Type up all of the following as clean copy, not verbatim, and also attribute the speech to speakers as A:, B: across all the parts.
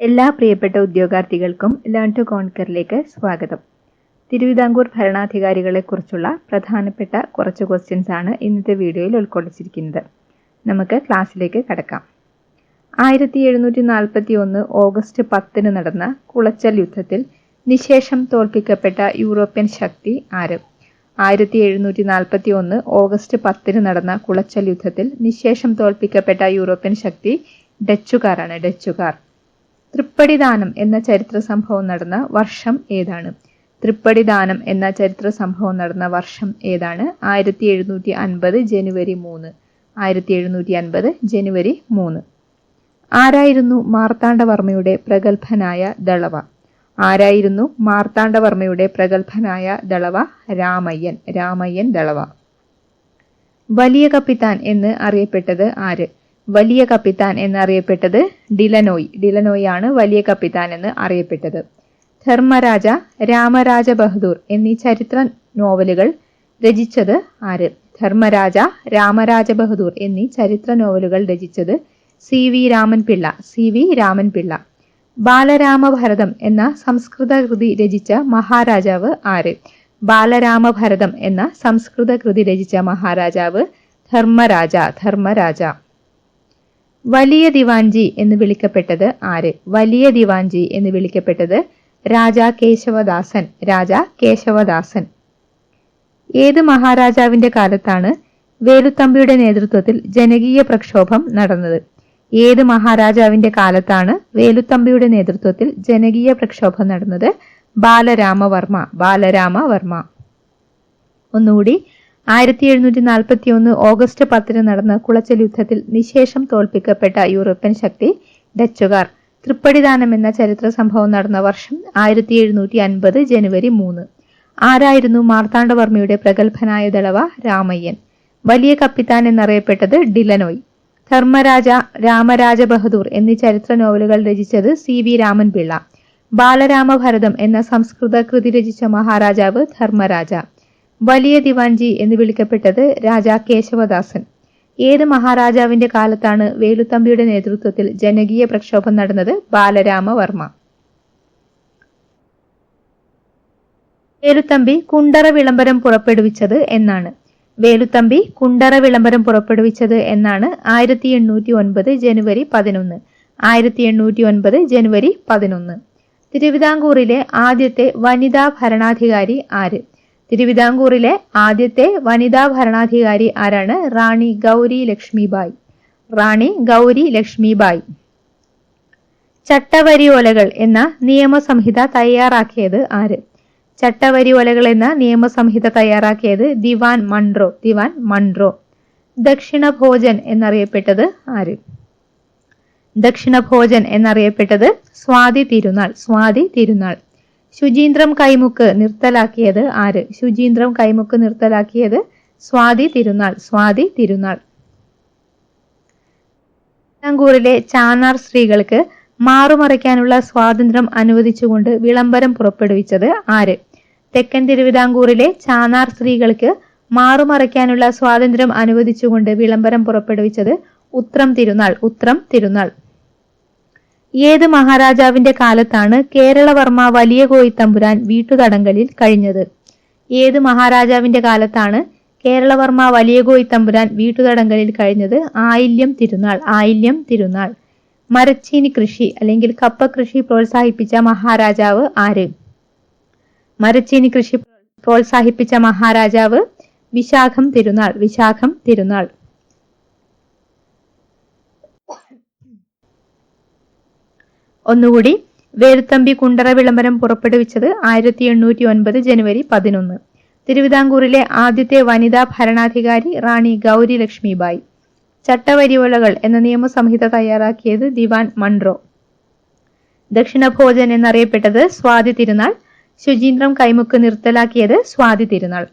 A: എല്ലാ പ്രിയപ്പെട്ട ഉദ്യോഗാർത്ഥികൾക്കും learn to കോൺകറിലേക്ക് സ്വാഗതം. തിരുവിതാംകൂർ ഭരണാധികാരികളെക്കുറിച്ചുള്ള പ്രധാനപ്പെട്ട കുറച്ച് ക്വസ്റ്റ്യൻസ് ആണ് ഇന്നത്തെ വീഡിയോയിൽ ഉൾക്കൊള്ളിച്ചിരിക്കുന്നത്. നമുക്ക് ക്ലാസ്സിലേക്ക് കടക്കാം. 1741 ഓഗസ്റ്റ് 10 നടന്ന കുളച്ചൽ യുദ്ധത്തിൽ നിശേഷം തോൽപ്പിക്കപ്പെട്ട യൂറോപ്യൻ ശക്തി ആര്? 1741 ഓഗസ്റ്റ് 10 നടന്ന കുളച്ചൽ യുദ്ധത്തിൽ നിശേഷം തോൽപ്പിക്കപ്പെട്ട യൂറോപ്യൻ ശക്തി ഡച്ചുകാരാണ്. ഡച്ചുകാർ. തൃപ്പടിദാനം എന്ന ചരിത്ര സംഭവം നടന്ന വർഷം ഏതാണ്? തൃപ്പടിദാനം എന്ന ചരിത്ര സംഭവം നടന്ന വർഷം ഏതാണ്? 1750 ജനുവരി 3. 1750 ജനുവരി 3. ആരായിരുന്നു മാർത്താണ്ഡവർമ്മയുടെ പ്രഗത്ഭനായ ദളവ? ആരായിരുന്നു മാർത്താണ്ഡവർമ്മയുടെ പ്രഗത്ഭനായ ദളവ? രാമയ്യൻ. രാമയ്യൻ ദളവ. വലിയ കപ്പിത്താൻ എന്ന് അറിയപ്പെട്ടത് ആര്? വലിയ കപ്പിത്താൻ എന്നറിയപ്പെട്ടത് ഡിലനോയ്. ഡിലനോയ് ആണ് വലിയ കപ്പിത്താൻ എന്ന് അറിയപ്പെട്ടത്. ധർമ്മരാജ, രാമരാജ ബഹദൂർ എന്നീ ചരിത്ര നോവലുകൾ രചിച്ചത് ആര്? ധർമ്മരാജ, രാമരാജ ബഹദൂർ എന്നീ ചരിത്ര നോവലുകൾ രചിച്ചത് CV രാമൻപിള്ള. CV രാമൻപിള്ള. ബാലരാമഭരതം എന്ന സംസ്കൃത കൃതി രചിച്ച മഹാരാജാവ് ആര്? ബാലരാമഭരതം എന്ന സംസ്കൃത കൃതി രചിച്ച മഹാരാജാവ് ധർമ്മരാജ. ധർമ്മരാജ. വലിയ ദിവാൻജി എന്ന് വിളിക്കപ്പെട്ടത് ആര്? വലിയ ദിവാൻജി എന്ന് വിളിക്കപ്പെട്ടത് രാജാ കേശവദാസൻ. രാജാ കേശവദാസൻ. ഏത് മഹാരാജാവിന്റെ കാലത്താണ് വേലുത്തമ്പിയുടെ നേതൃത്വത്തിൽ ജനകീയ പ്രക്ഷോഭം നടന്നത്? ഏത് മഹാരാജാവിന്റെ കാലത്താണ് വേലുത്തമ്പിയുടെ നേതൃത്വത്തിൽ ജനകീയ പ്രക്ഷോഭം നടന്നത്? ബാലരാമവർമ്മ. ബാലരാമവർമ്മ. ഒന്നുകൂടി. 1741 ഓഗസ്റ്റ് 10 നടന്ന കുളച്ചൽ യുദ്ധത്തിൽ നിശേഷം തോൽപ്പിക്കപ്പെട്ട യൂറോപ്യൻ ശക്തി ഡച്ചുകാർ. തൃപ്പടിദാനം എന്ന ചരിത്ര സംഭവം നടന്ന വർഷം 1750 ജനുവരി 3. ആരായിരുന്നു മാർത്താണ്ഡവർമ്മയുടെ പ്രഗത്ഭനായ ദളവ? രാമയ്യൻ. വലിയ കപ്പിത്താൻ എന്നറിയപ്പെട്ടത് ഡിലനോയ്. ധർമ്മരാജ, രാമരാജ ബഹദൂർ എന്നീ ചരിത്ര നോവലുകൾ രചിച്ചത് CV രാമൻപിള്ള. ബാലരാമഭരതം എന്ന സംസ്കൃത കൃതി രചിച്ച മഹാരാജാവ് ധർമ്മരാജ. വലിയ ദിവാൻജി എന്ന് വിളിക്കപ്പെട്ടത് രാജാ കേശവദാസൻ. ഏത് മഹാരാജാവിന്റെ കാലത്താണ് വേലുത്തമ്പിയുടെ നേതൃത്വത്തിൽ ജനകീയ പ്രക്ഷോഭം നടന്നത്? ബാലരാമവർമ്മ. വേലുത്തമ്പി കുണ്ടറ വിളംബരം പുറപ്പെടുവിച്ചത് എന്നാണ്? വേലുത്തമ്പി കുണ്ടറ വിളംബരം പുറപ്പെടുവിച്ചത് എന്നാണ്? 1809 ജനുവരി 11. 1809 ജനുവരി 11. തിരുവിതാംകൂറിലെ ആദ്യത്തെ വനിതാ ഭരണാധികാരി ആര്? തിരുവിതാംകൂറിലെ ആദ്യത്തെ വനിതാ ഭരണാധികാരി ആരാണ്? റാണി ഗൗരി ലക്ഷ്മിബായി. റാണി ഗൗരി ലക്ഷ്മിബായി. ചട്ടവരിയോലകൾ എന്ന നിയമസംഹിത തയ്യാറാക്കിയത് ആര്? ചട്ടവരിയോലകൾ എന്ന നിയമസംഹിത തയ്യാറാക്കിയത് ദിവാൻ മൺട്രോ. ദിവാൻ മൺട്രോ. ദക്ഷിണ ഭോജൻ എന്നറിയപ്പെട്ടത് ആര്? ദക്ഷിണ ഭോജൻ എന്നറിയപ്പെട്ടത് സ്വാതി തിരുനാൾ. സ്വാതി തിരുനാൾ. ശുചീന്ദ്രം കൈമുക്ക് നിർത്തലാക്കിയത് ആര്? ശുചീന്ദ്രം കൈമുക്ക് നിർത്തലാക്കിയത് സ്വാതി തിരുനാൾ. സ്വാതി തിരുനാൾ. തിരുവിതാംകൂറിലെ ചാന്നാർ സ്ത്രീകൾക്ക് മാറുമറയ്ക്കാനുള്ള സ്വാതന്ത്ര്യം അനുവദിച്ചുകൊണ്ട് വിളംബരം പുറപ്പെടുവിച്ചത് ആര്? തെക്കൻ തിരുവിതാംകൂറിലെ ചാന്നാർ സ്ത്രീകൾക്ക് മാറുമറയ്ക്കാനുള്ള സ്വാതന്ത്ര്യം അനുവദിച്ചുകൊണ്ട് വിളംബരം പുറപ്പെടുവിച്ചത് ഉത്രം തിരുനാൾ. ഉത്രം തിരുനാൾ. ഏത് മഹാരാജാവിന്റെ കാലത്താണ് കേരളവർമ്മ വലിയ കോയിത്തമ്പുരാൻ വീട്ടുതടങ്കലിൽ കഴിഞ്ഞത്? ഏത് മഹാരാജാവിന്റെ കാലത്താണ് കേരളവർമ്മ വലിയ കോയിത്തമ്പുരാൻ വീട്ടുതടങ്കലിൽ കഴിഞ്ഞത്? ആയില്യം തിരുനാൾ. ആയില്യം തിരുനാൾ. മരച്ചീനി കൃഷി അല്ലെങ്കിൽ കപ്പ കൃഷി പ്രോത്സാഹിപ്പിച്ച മഹാരാജാവ് ആര്? മരച്ചീനി കൃഷി പ്രോത്സാഹിപ്പിച്ച മഹാരാജാവ് വിശാഖം തിരുനാൾ. വിശാഖം തിരുനാൾ. ഒന്നുകൂടി. വേലുത്തമ്പി കുണ്ടറ വിളംബരം പുറപ്പെടുവിച്ചത് 1809 ജനുവരി 11. തിരുവിതാംകൂറിലെ ആദ്യത്തെ വനിതാ ഭരണാധികാരി റാണി ഗൗരി ലക്ഷ്മിബായി. ചട്ടവരിയോലകൾ എന്ന നിയമസംഹിത തയ്യാറാക്കിയത് ദിവാൻ മൺട്രോ. ദക്ഷിണ ഭോജൻ എന്നറിയപ്പെട്ടത് സ്വാതി തിരുനാൾ. ശുചീന്ദ്രം കൈമുക്ക് നിർത്തലാക്കിയത് സ്വാതി തിരുനാൾ.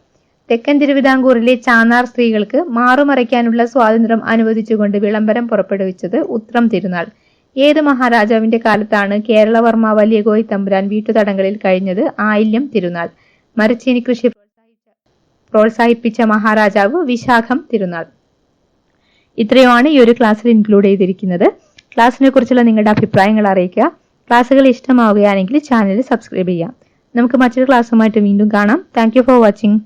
A: തെക്കൻ തിരുവിതാംകൂറിലെ ചാന്നാർ സ്ത്രീകൾക്ക് മാറുമറയ്ക്കാനുള്ള സ്വാതന്ത്ര്യം അനുവദിച്ചുകൊണ്ട് വിളംബരം പുറപ്പെടുവിച്ചത് ഉത്രം തിരുനാൾ. ഏത് മഹാരാജാവിന്റെ കാലത്താണ് കേരളവർമ്മ വലിയ കോയിത്തമ്പുരാൻ വീട്ടുതടങ്കലിൽ കഴിഞ്ഞത്? ആയില്യം തിരുനാൾ. മരച്ചീനി കൃഷി പ്രോത്സാഹിപ്പിച്ച മഹാരാജാവ് വിശാഖം തിരുനാൾ. ഇത്രയുമാണ് ഈ ഒരു ക്ലാസ്സിൽ ഇൻക്ലൂഡ് ചെയ്തിരിക്കുന്നത്. ക്ലാസ്സിനെ കുറിച്ചുള്ള നിങ്ങളുടെ അഭിപ്രായങ്ങൾ അറിയിക്കുക. ക്ലാസ്സുകൾ ഇഷ്ടമാവുകയാണെങ്കിൽ ചാനൽ സബ്സ്ക്രൈബ് ചെയ്യാം. നമുക്ക് മറ്റൊരു ക്ലാസ്സുമായിട്ട് വീണ്ടും കാണാം. Thank you for watching.